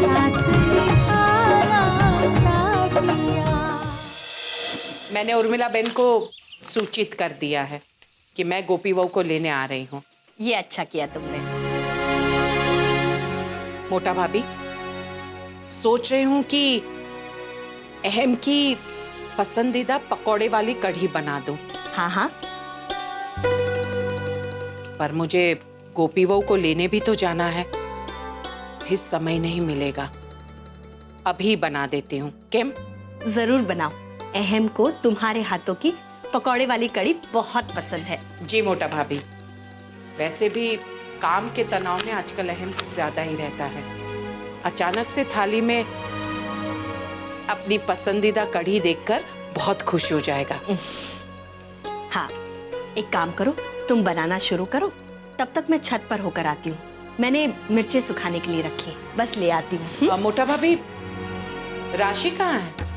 साथ निभाना साथिया। मैंने उर्मिला बेन को सूचित कर दिया है कि मैं गोपी बहू को लेने आ रही हूँ। ये अच्छा किया तुमने। मोटा भाभी, सोच रही हूँ कि अहम की पसंदीदा पकौड़े वाली कढ़ी बना दूं। हाँ हाँ, पर मुझे गोपी बहू को लेने भी तो जाना है, फिर समय नहीं मिलेगा। अभी बना देती हूँ। किम? जरूर बनाओ। अहम को तुम्हारे हाथों की पकौड़े वाली कढ़ी बहुत पसंद है। जी मोटा भाभी, वैसे भी काम के तनाव में आजकल अहम कुछ ज्यादा ही रहता है। अचानक से थाली में अपनी पसंदीदा कढ़ी देखकर बहुत खुश हो जाएगा। हाँ, एक काम करो, तुम बनाना शुरू करो, तब तक मैं छत पर होकर आती हूँ। मैंने मिर्चें सुखाने के लिए रखी हैं, बस ले आती हूँ। मोटा भाभी, राशि कहाँ है?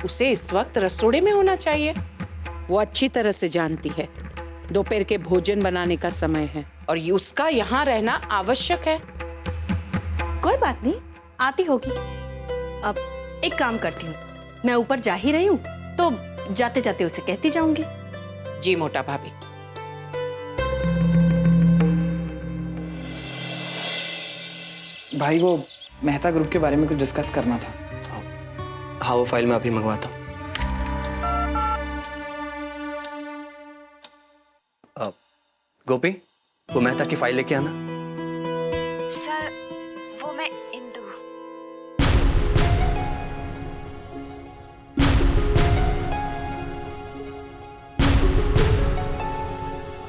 उसे इस वक्त रसोड़े में होना चाहिए। वो अच्छी तरह से जानती है दोपहर के भोजन बनाने का समय है और उसका यहाँ रहना आवश्यक है। कोई बात नहीं, आती होगी। अब एक काम करती हूँ, मैं ऊपर जा ही रही हूँ तो जाते जाते उसे कहती जाऊंगी। जी मोटा भाभी। भाई, वो मेहता ग्रुप के बारे में कुछ डिस्कस करना था। हाँ, वो फाइल मैं अभी मंगवाता हूँ। गोपी, वो मेहता की फाइल लेके आना। सर, वो मैं इंदु।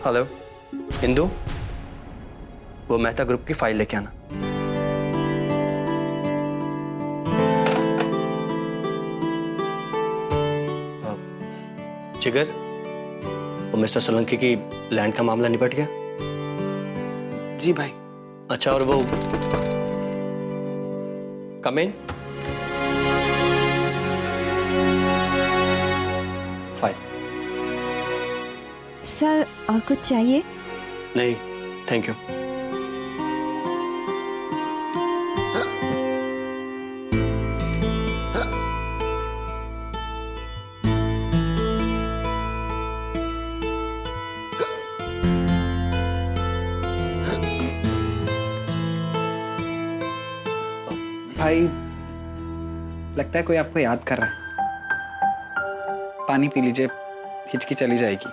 हेलो इंदु, वो मेहता ग्रुप की फाइल लेके आना। जिगर, वो मिस्टर सोलंकी की लैंड का मामला निपट गया? जी भाई। अच्छा, और वो कम इन फाइल। सर, और कुछ चाहिए? नहीं, थैंक यू। भाई, लगता है कोई आपको याद कर रहा है। पानी पी लीजिए, हिचकी चली जाएगी।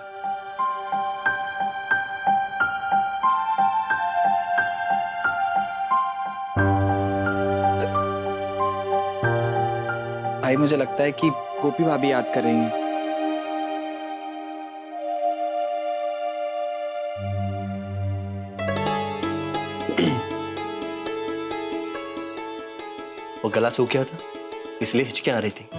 भाई, मुझे लगता है कि गोपी भाभी याद कर रही हैं। वो गला सूख गया था, इसलिए हिचकियां आ रही थी।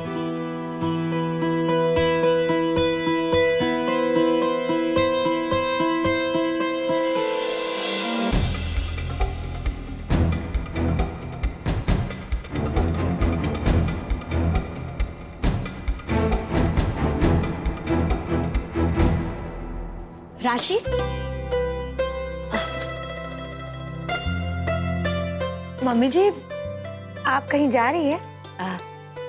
राशि, मम्मी जी, आप कहीं जा रही है?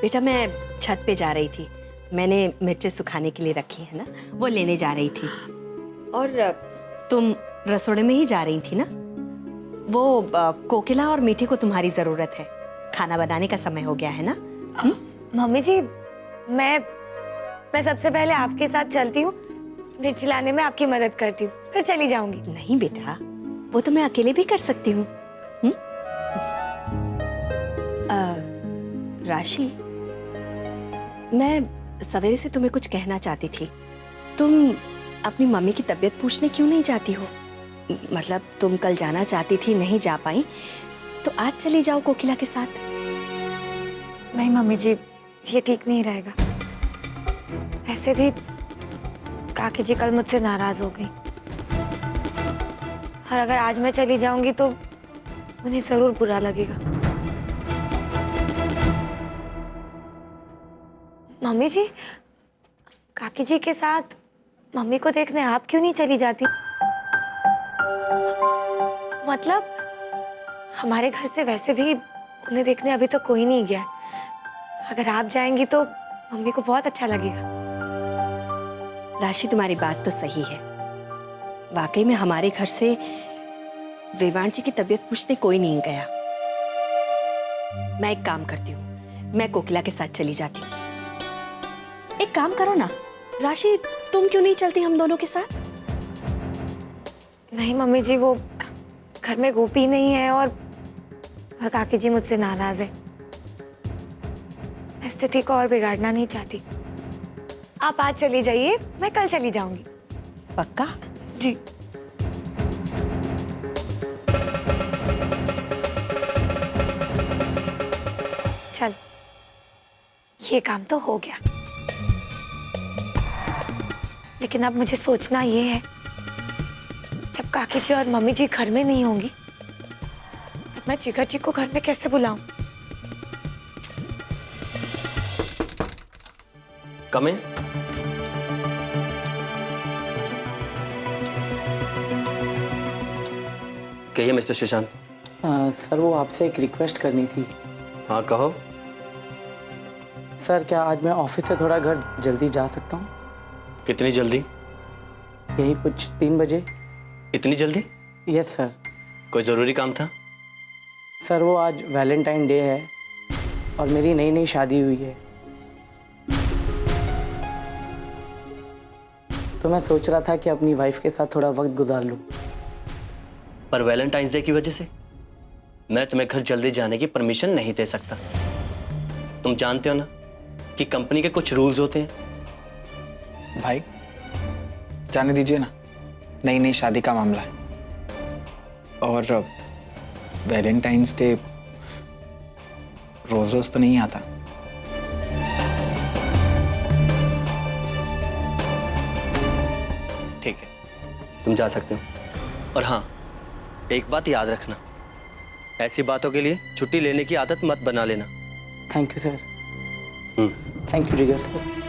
बेटा मैं छत पे जा रही थी। मैंने मिर्चें सुखाने के लिए रखी है ना, वो लेने जा रही थी। और तुम रसोड़े में ही जा रही थी ना? वो कोकिला और मीठे को तुम्हारी जरूरत है। खाना बनाने का समय हो गया है ना? मम्मी जी, मैं सबसे पहले आपके साथ चलती हूँ, मिर्ची लाने में आपकी मदद करती हूँ, फिर चली जाऊंगी। नहीं बेटा, वो तो मैं अकेले भी कर सकती हूँ। राशि, मैं सवेरे से तुम्हें कुछ कहना चाहती थी। तुम अपनी मम्मी की तबीयत पूछने क्यों नहीं जाती हो? मतलब तुम कल जाना चाहती थी, नहीं जा पाई, तो आज चली जाओ कोकिला के साथ। नहीं मम्मी जी, ये ठीक नहीं रहेगा। ऐसे भी काकी जी कल मुझसे नाराज हो गई, और अगर आज मैं चली जाऊंगी तो उन्हें जरूर बुरा लगेगा। मम्मी जी, काकी जी के साथ मम्मी को देखने आप क्यों नहीं चली जाती? मतलब हमारे घर से वैसे भी उन्हें देखने अभी तो कोई नहीं गया है। अगर आप जाएंगी तो मम्मी को बहुत अच्छा लगेगा। राशि, तुम्हारी बात तो सही है। वाकई में हमारे घर से विवान जी की तबीयत पूछने कोई नहीं गया। मैं एक काम करती हूँ, मैं कोकिला के साथ चली जाती हूँ। एक काम करो ना राशि, तुम क्यों नहीं चलती हम दोनों के साथ? नहीं मम्मी जी, वो घर में गोपी नहीं है और काकी जी मुझसे नाराज है। मैं स्थिति को और बिगाड़ना नहीं चाहती। आप आज चली जाइए, मैं कल चली जाऊंगी। पक्का? जी। चल, ये काम तो हो गया, लेकिन अब मुझे सोचना ये है, जब काकी जी और मम्मी जी घर में नहीं होंगी तब मैं जिगर जी को घर में कैसे बुलाऊं? कम इन। कहिए मिस्टर सुशांत। सर, वो आपसे एक रिक्वेस्ट करनी थी। हाँ कहो। सर, क्या आज मैं ऑफिस से थोड़ा घर जल्दी जा सकता हूँ? कितनी जल्दी? यही कुछ 3 बजे। इतनी जल्दी? Yes sir. कोई ज़रूरी काम था? सर, वो आज वैलेंटाइन डे है और मेरी नई नई शादी हुई है, तो मैं सोच रहा था कि अपनी वाइफ के साथ थोड़ा वक्त गुजार लूँ। पर वैलेंटाइंस डे की वजह से मैं तुम्हें घर जल्दी जाने की परमिशन नहीं दे सकता। तुम जानते हो ना कि कंपनी के कुछ रूल्स होते हैं। भाई जाने दीजिए ना, नई नई शादी का मामला है और वैलेंटाइंस डे रोज रोज तो नहीं आता। ठीक है, तुम जा सकते हो। और हाँ, एक बात याद रखना, ऐसी बातों के लिए छुट्टी लेने की आदत मत बना लेना। Thank you sir. Thank you Jigar sir.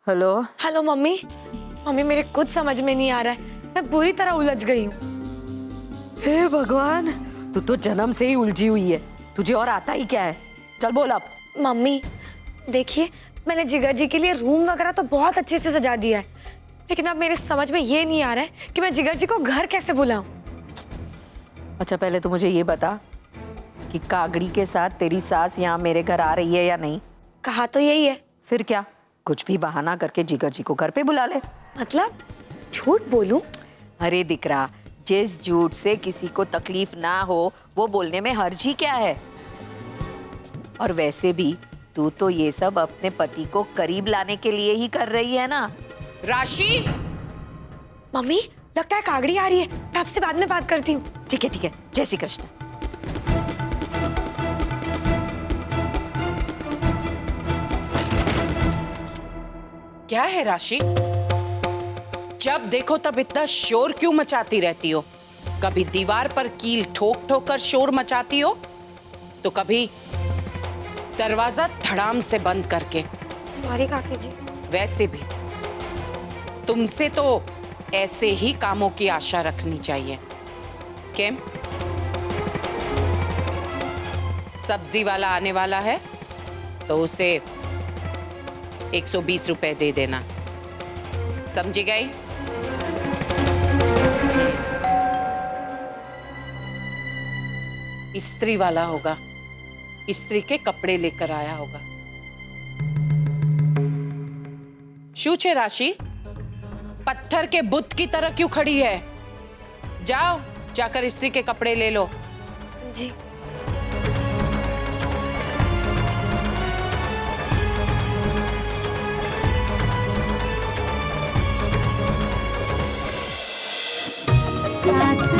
Hello. Hello mummy. Mummy, मेरे कुछ समझ में नहीं आ रहा है, मैं बुरी तरह उलझ गई हूँ। हे भगवान, तू तो जन्म से ही उलझी हुई है, तुझे और आता ही क्या है? चल बोल अब। मम्मी देखिए, मैंने जिगर जी के लिए रूम वगैरह तो बहुत अच्छे से सजा दिया है, लेकिन अब मेरे समझ में ये नहीं आ रहा है कि मैं जिगर जी को घर कैसे बुलाऊं। अच्छा, पहले तो मुझे ये बता कि कागड़ी के साथ तेरी सास यहाँ मेरे घर आ रही है या नहीं? कहा तो यही है। फिर क्या, कुछ भी बहाना करके जिगर जी को घर पे बुला ले। मतलब झूठ बोलूं? अरे दिकरा, जिस झूठ से किसी को तकलीफ ना हो वो बोलने में हर्ज ही क्या है? और वैसे भी तू तो ये सब अपने पति को करीब लाने के लिए ही कर रही है ना। राशि! मम्मी, लगता है कागड़ी आ रही है, मैं आपसे बाद में बात करती हूँ। ठीक है, जय श्री कृष्ण। क्या है राशि? जब देखो तब इतना शोर क्यों मचाती रहती हो? कभी दीवार पर कील ठोक ठोक कर शोर मचाती हो, तो कभी दरवाजा धड़ाम से बंद करके। सॉरी काकी जी। वैसे भी तुमसे तो ऐसे ही कामों की आशा रखनी चाहिए। केम? सब्जी वाला आने वाला है तो उसे 120 रुपए दे देना, समझी गई? इस्त्री वाला होगा, इस्त्री के कपड़े लेकर आया होगा। शू छे राशि, पत्थर के बुत की तरह क्यों खड़ी है? जाओ, जाकर इस्त्री के कपड़े ले लो। जी। साथ